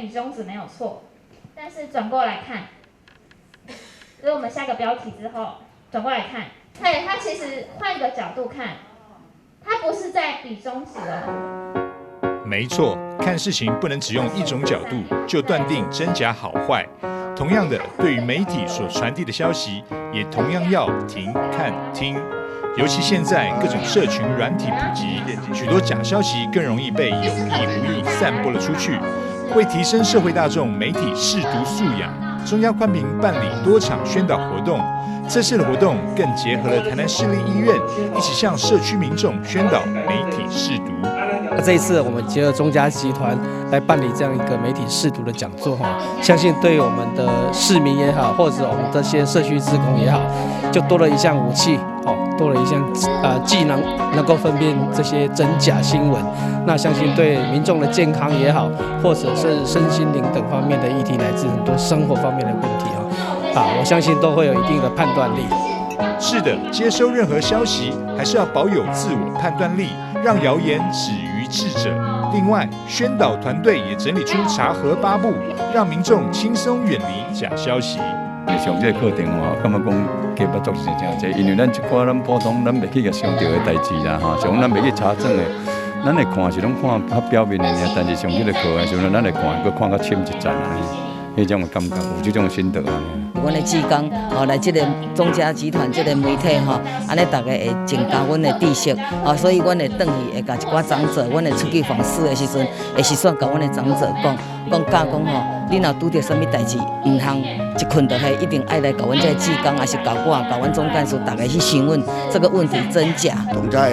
比中指没有错，但是转过来看，就是我们下个标题之后转过来看，对，它其实换一个角度看，它不是在比中指哦。没错，看事情不能只用一种角度就断定真假好坏。同样的，对于媒体所传递的消息，也同样要停、看、听。尤其现在各种社群软体普及，许多假消息更容易被有意无意散播了出去。为提升社会大众媒体识读素养，中央宽频办理多场宣导活动。这次的活动更结合了台南市立医院，一起向社区民众宣导媒体识读。这一次我们结合中嘉集团来办理这样一个媒体识读的讲座相信对于我们的市民也好，或者我们这些社区志工也好，就多了一项武器多了一项技能，能够分辨这些真假新闻。那相信对民众的健康也好，或者是身心灵等方面的议题，乃至很多生活方面的问题我相信都会有一定的判断力。是的，接收任何消息还是要保有自我判断力，让谣言止于智者。另外，宣导团队也整理出查核8步，让民众轻松远离假消息。上这个课程感觉讲加捌做是真济，因为咱一寡咱普通咱袂去个想到的代志啦像咱袂去查证的，咱会看是拢看较表面的尔，但是上这个课的时候，咱会看，佮看较深一层迄种的感觉，有这种心得阮的志工来这个中嘉集团这个媒体安尼大家会增加阮的知识所以阮会转去会甲一寡长者，阮会出去访视的时阵，会时选甲阮的长者讲教讲你若拄着什么代志，唔通一困倒下，一定爱来甲阮这个志工，还是甲我，甲阮总干事，大家去询问这个问题真假。中嘉的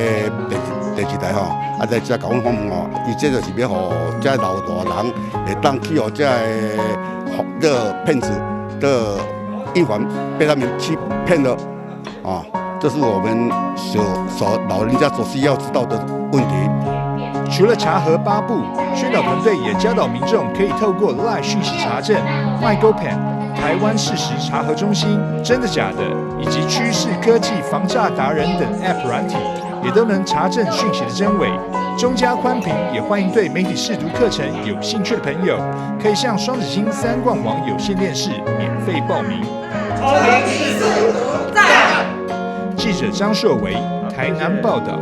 电视台来这甲阮访问伊这就是要互这老大人会当去互这个骗子的预防被他们欺骗了这是我们所老人家所需要知道的问题。除了查核8步，宣导团队也教导民众可以透过 LINE 讯息查证、MyGoPen、台湾事实查核中心、真的假的以及趋势科技防诈达人等 App 软体，也都能查证讯息的真伪。中嘉宽频也欢迎对媒体识读课程有兴趣的朋友，可以向双子星3冠网有线电视免费报名。媒体识读赞。记者张硕维，台南报道。